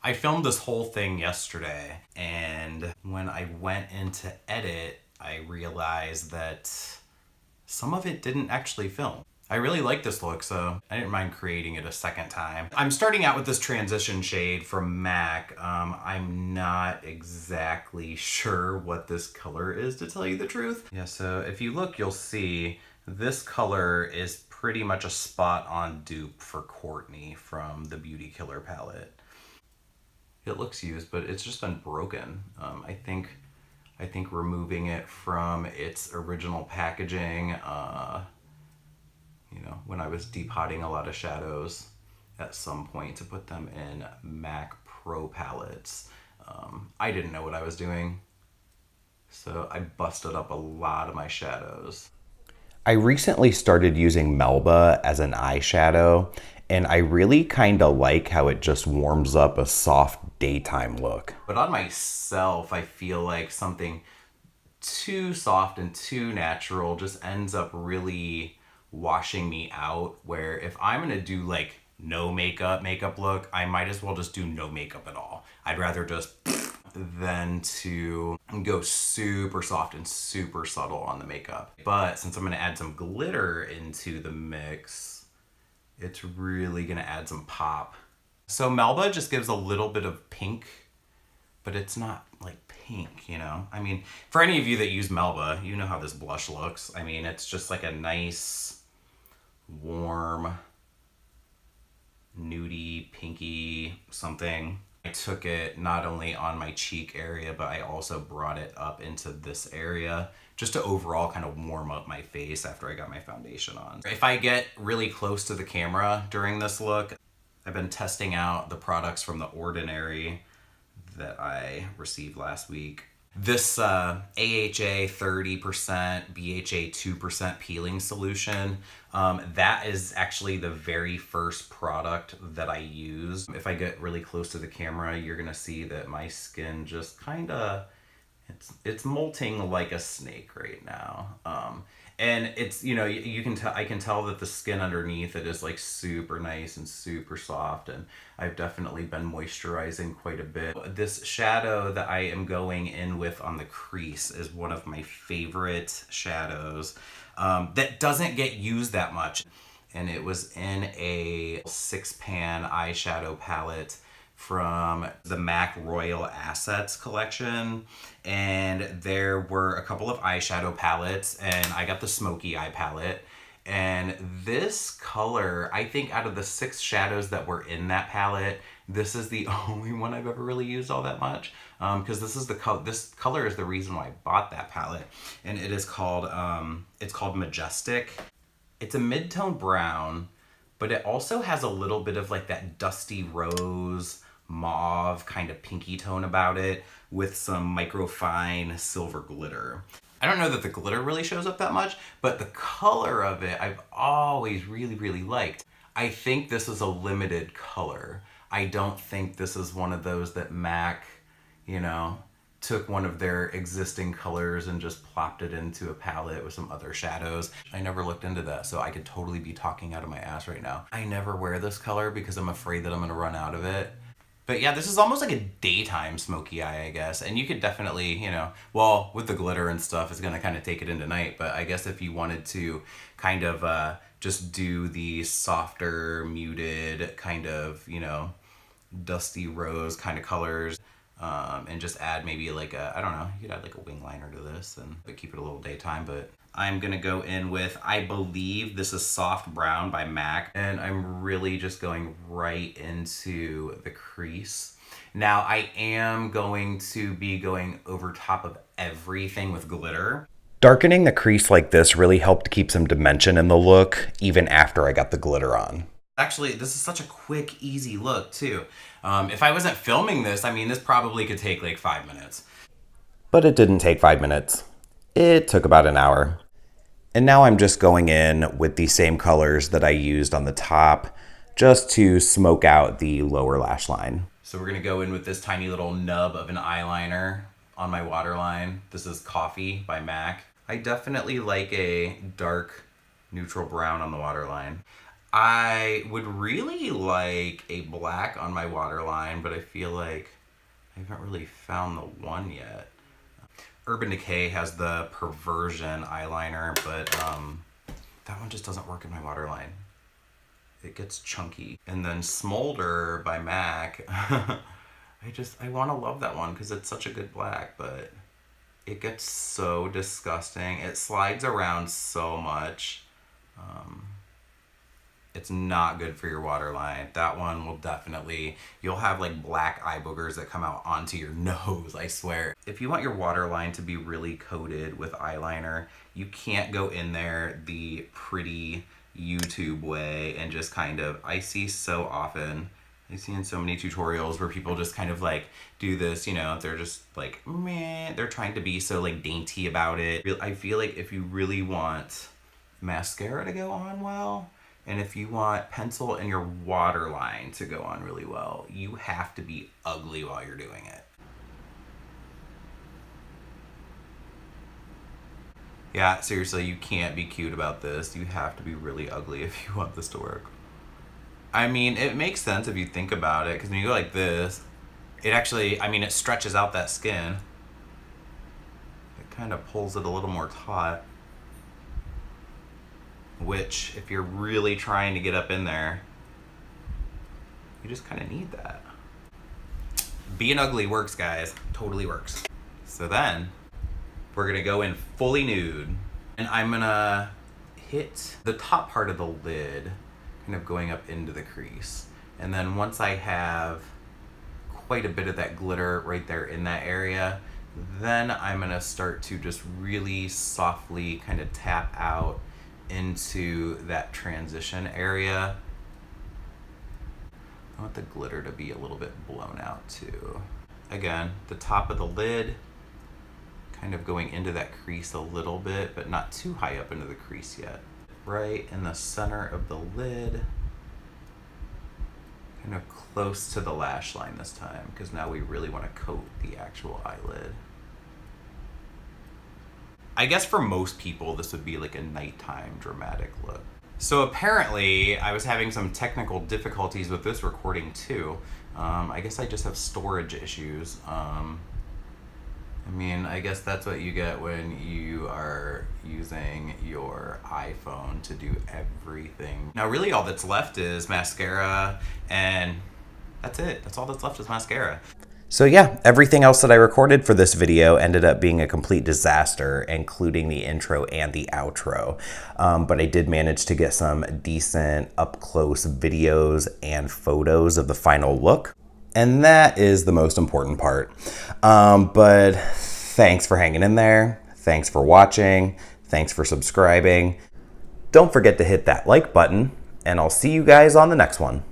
I filmed this whole thing yesterday, and when I went in to edit, I realized that some of it didn't actually film. I really like this look, so I didn't mind creating it a second time. I'm starting out with this transition shade from MAC. I'm not exactly sure what this color is, to tell you the truth. Yeah, so if you look, you'll see this color is pretty much a spot-on dupe for Courtney from the Beauty Killer palette. It looks used, but it's just been broken. I think removing it from its original packaging, when I was depotting a lot of shadows at some point to put them in MAC Pro palettes, I didn't know what I was doing, so I busted up a lot of my shadows. I recently started using Melba as an eyeshadow, and I really kind of like how it just warms up a soft daytime look. But on myself, I feel like something too soft and too natural just ends up really washing me out, where if I'm gonna do like no makeup look, I might as well just do no makeup at all. I'd rather just than to go super soft and super subtle on the makeup. But since I'm gonna add some glitter into the mix, it's really gonna add some pop. So Melba just gives a little bit of pink, but it's not like pink, you know? I mean, for any of you that use Melba, you know how this blush looks. I mean, it's just like a nice, warm, nudie, pinky something. I took it not only on my cheek area, but I also brought it up into this area just to overall kind of warm up my face after I got my foundation on. If I get really close to the camera during this look, I've been testing out the products from The Ordinary that I received last week. This AHA 30%, BHA 2% peeling solution, that is actually the very first product that I use. If I get really close to the camera, you're gonna see that my skin just kind of, it's molting like a snake right now. And it's, you can tell, I can tell that the skin underneath it is like super nice and super soft, and I've definitely been moisturizing quite a bit. This shadow that I am going in with on the crease is one of my favorite shadows that doesn't get used that much. And it was in a 6-pan eyeshadow palette from the MAC Royal Assets collection, and there were a couple of eyeshadow palettes, and I got the Smoky Eye palette. And this color, I think out of the 6 shadows that were in that palette, this is the only one I've ever really used all that much, because this color is the reason why I bought that palette, and it is called it's called Majestic. It's a mid-tone brown, but it also has a little bit of like that dusty rose, mauve kind of pinky tone about it with some microfine silver glitter. I don't know that the glitter really shows up that much, but the color of it I've always really, really liked. I think this is a limited color. I don't think this is one of those that MAC, took one of their existing colors and just plopped it into a palette with some other shadows. I never looked into that, so I could totally be talking out of my ass right now. I never wear this color because I'm afraid that I'm gonna run out of it. But yeah, this is almost like a daytime smoky eye, I guess. And you could definitely, well, with the glitter and stuff, it's gonna kind of take it into night. But I guess if you wanted to kind of just do the softer, muted, kind of, dusty rose kind of colors, and just add maybe like I don't know, you could add like a wing liner to this but keep it a little daytime. But I'm gonna go in with, I believe this is Soft Brown by MAC, and I'm really just going right into the crease. Now I am going to be going over top of everything with glitter. Darkening the crease like this really helped keep some dimension in the look, even after I got the glitter on. Actually, this is such a quick, easy look too. If I wasn't filming this, I mean, this probably could take like 5 minutes. But it didn't take 5 minutes. It took about an hour. And now I'm just going in with the same colors that I used on the top, just to smoke out the lower lash line. So we're gonna go in with this tiny little nub of an eyeliner on my waterline. This is Coffee by MAC. I definitely like a dark neutral brown on the waterline. I would really like a black on my waterline, but I feel like I haven't really found the one yet. Urban Decay has the Perversion eyeliner, but that one just doesn't work in my waterline. It gets chunky. And then Smolder by MAC, I want to love that one because it's such a good black, but it gets so disgusting. It slides around so much. It's not good for your waterline. That one will definitely, you'll have like black eye boogers that come out onto your nose, I swear. If you want your waterline to be really coated with eyeliner, you can't go in there the pretty YouTube way and just kind of, I see so often, I see in so many tutorials where people just kind of like do this, you know, they're just like, meh, they're trying to be so like dainty about it. I feel like if you really want mascara to go on well, and if you want pencil and your waterline to go on really well, you have to be ugly while you're doing it. Yeah, seriously, you can't be cute about this. You have to be really ugly if you want this to work. I mean, it makes sense if you think about it, because when you go like this, it actually, I mean, it stretches out that skin. It kind of pulls it a little more taut. Which, if you're really trying to get up in there, you just kind of need that. Being ugly works, guys. Totally works. So then, we're gonna go in fully nude. And I'm gonna hit the top part of the lid, kind of going up into the crease. And then once I have quite a bit of that glitter right there in that area, then I'm gonna start to just really softly kind of tap out into that transition area. I want the glitter to be a little bit blown out too. Again, the top of the lid, kind of going into that crease a little bit, but not too high up into the crease yet. Right in the center of the lid, kind of close to the lash line this time, because now we really want to coat the actual eyelid. I guess for most people, this would be like a nighttime dramatic look. So apparently, I was having some technical difficulties with this recording too. I guess I just have storage issues. I mean, I guess that's what you get when you are using your iPhone to do everything. Now really all that's left is mascara, and that's it. That's all that's left is mascara. So yeah, everything else that I recorded for this video ended up being a complete disaster, including the intro and the outro. But I did manage to get some decent up-close videos and photos of the final look. And that is the most important part. But thanks for hanging in there. Thanks for watching. Thanks for subscribing. Don't forget to hit that like button, and I'll see you guys on the next one.